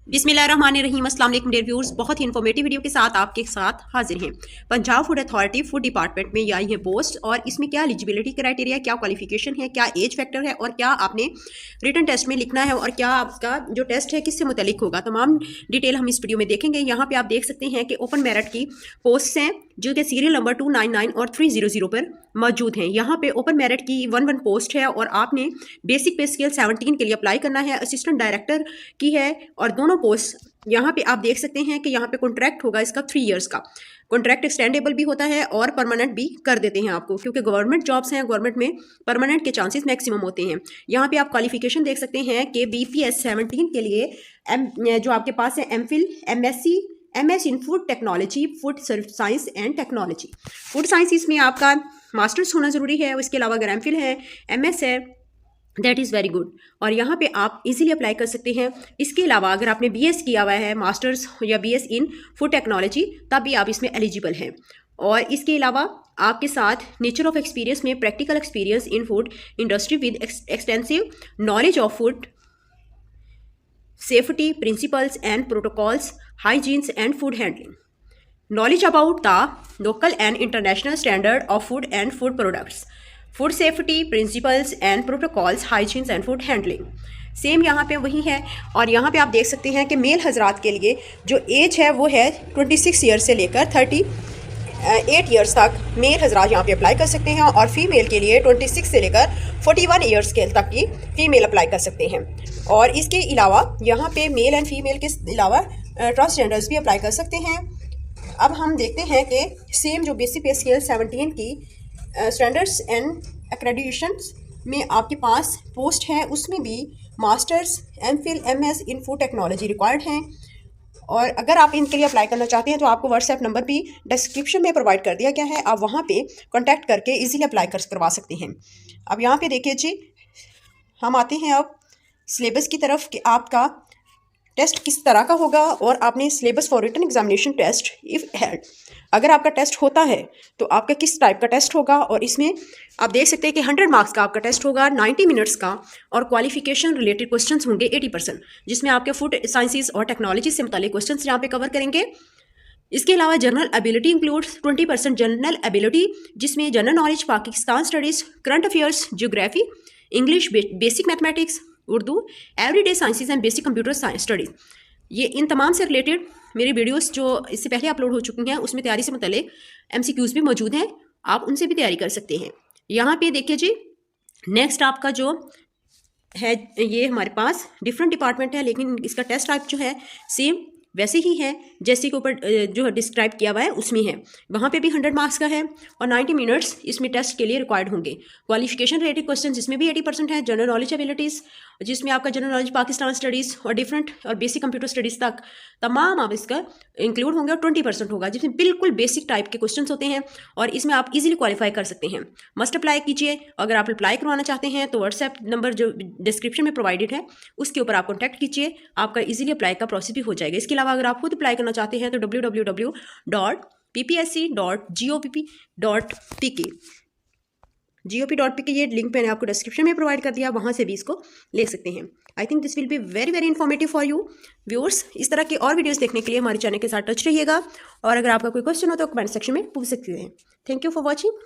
बिस्मिल्लाहिर्रहमानिर्रहीम। अस्सलाम वालेकुम डियर व्यूअर्स, बहुत ही इन्फॉर्मेटिव वीडियो के साथ आपके साथ हाजिर हैं। Punjab food authority food department में ये आई है पोस्ट, और इसमें क्या एलिजिबिलिटी क्राइटेरिया, क्या क्वालिफिकेशन है, क्या एज फैक्टर है, और क्या आपने रिटन टेस्ट में लिखना है, और क्या आपका जो टेस्ट है किससे मुतलिक होगा, तमाम डिटेल हम इस वीडियो में देखेंगे। यहाँ पे आप देख सकते हैं कि ओपन मेरिट की पोस्ट हैं जो कि सीरियल नंबर 299 और 300 पर मौजूद हैं। यहाँ पे ओपन मेरिट की 1 पोस्ट है, और आपने बेसिक पे स्केल 17 के लिए अप्लाई करना है। असिस्टेंट डायरेक्टर की है, और दोनों पोस्ट यहाँ पे आप देख सकते हैं कि यहाँ पे कॉन्ट्रैक्ट होगा इसका 3 इयर्स का। कॉन्ट्रैक्ट एक्सटेंडेबल भी होता है और परमानेंट भी कर देते हैं आपको, क्योंकि गवर्नमेंट जॉब्स हैं, गवर्नमेंट में परमानेंट के चांसेस मैक्सिमम होते हैं। यहाँ पे आप क्वालिफिकेशन देख सकते हैं कि BPS 17 के लिए जो आपके पास है MPhil, MSc, MS in food technology, food science and technology. Food science इसमें आपका मास्टर्स होना ज़रूरी है। इसके अलावा अगर MPhil है, MS है, दैट इज़ वेरी गुड, और यहाँ पे आप इजीली अप्लाई कर सकते हैं। इसके अलावा अगर आपने BS किया हुआ है, मास्टर्स या BS इन फूड टेक्नोलॉजी, तब भी आप इसमें एलिजिबल हैं। और इसके अलावा आपके साथ नेचर ऑफ एक्सपीरियंस में practical experience in food industry with extensive knowledge of food safety principles and protocols, hygiene and food handling, knowledge about the local and international standard of food and food products, food safety principles and protocols, hygiene and food handling। Same यहाँ पे वही है। और यहाँ पे आप देख सकते हैं कि मेल हजरात के लिए जो एज है वो है 26 ईयर से लेकर 38 ईयर्स तक मेल हजरात यहाँ पे अप्लाई कर सकते हैं, और फीमेल के लिए 26 से लेकर 41 ईयर्स के तक की फीमेल अप्लाई कर सकते हैं। और इसके अलावा यहाँ पे मेल एंड फीमेल के अलावा ट्रांसजेंडर्स भी अप्लाई कर सकते हैं। अब हम देखते हैं कि सेम जो बेसिक पे स्केल 17 की स्टैंडर्ड्स एंड एक्रेडिटेशंस में आपके पास पोस्ट है, उसमें भी मास्टर्स, MPhil, MS इन फूड टेक्नोलॉजी रिक्वायर्ड हैं। और अगर आप इनके लिए अप्लाई करना चाहते हैं तो आपको व्हाट्सएप नंबर भी डिस्क्रिप्शन में प्रोवाइड कर दिया गया है, आप वहाँ पे कांटेक्ट करके इजीली अप्लाई करवा सकते हैं। अब यहाँ पे देखिए जी, हम आते हैं अब सिलेबस की तरफ कि आपका टेस्ट किस तरह का होगा, और आपने syllabus for written examination test if held, अगर आपका टेस्ट होता है तो आपका किस टाइप का टेस्ट होगा। और इसमें आप देख सकते हैं कि 100 मार्क्स का आपका टेस्ट होगा, 90 मिनट्स का, और क्वालिफिकेशन रिलेटेड क्वेश्चंस होंगे 80%, जिसमें आपके फूड साइंसेज और टेक्नोलॉजी से मुतालिक क्वेश्चंस यहाँ पे कवर करेंगे। इसके अलावा general ability includes 20% general ability, जिसमें general knowledge, Pakistan studies, current affairs, geography, English, basic mathematics, Urdu, everyday sciences and basic computer science studies. ये इन तमाम से रिलेटेड मेरी वीडियोस जो इससे पहले अपलोड हो चुकी हैं, उसमें तैयारी से मुतल्लिक MCQs भी मौजूद हैं, आप उनसे भी तैयारी कर सकते हैं। यहाँ पे देखिए जी, नेक्स्ट आपका जो है, ये हमारे पास डिफरेंट डिपार्टमेंट है, लेकिन इसका टेस्ट टाइप जो है सेम वैसे ही है जैसे के ऊपर जो डिस्क्राइब किया हुआ है उसमें है। वहाँ पे भी 100 मार्क्स का है, और 90 मिनट्स इसमें टेस्ट के लिए रिक्वायर्ड होंगे। क्वालिफिकेशन रिलेटेड क्वेश्चन इसमें भी 80% है। जनरल नॉलेज एबिलिटीज़, जिसमें आपका जनरल नॉलेज, पाकिस्तान स्टडीज़ और डिफरेंट और बेसिक कंप्यूटर स्टडीज़ तक तमाम आप इसका इंक्लूड होंगे, और 20% होगा जिसमें बिल्कुल बेसिक टाइप के क्वेश्चन होते हैं, और इसमें आप इजीली क्वालिफाई कर सकते हैं। मस्ट अप्लाई कीजिए। अगर आप अप्लाई करवाना चाहते हैं तो व्हाट्सएप नंबर जो डिस्क्रिप्शन में प्रोवाइडेड है उसके ऊपर आप कॉन्टैक्ट कीजिए, आपका इजीली अप्लाई का प्रोसेस भी हो जाएगा। इसके अलावा अगर आप खुद अप्लाई करना चाहते हैं तो www.ppsc.gop.pk ये लिंक मैंने आपको डिस्क्रिप्शन में प्रोवाइड कर दिया, वहाँ से भी इसको ले सकते हैं। I think this will be very very informative for you viewers. इस तरह की और वीडियोस देखने के लिए हमारे चैनल के साथ टच रहिएगा, और अगर आपका कोई क्वेश्चन हो तो कमेंट सेक्शन में पूछ सकते हैं। Thank you for watching.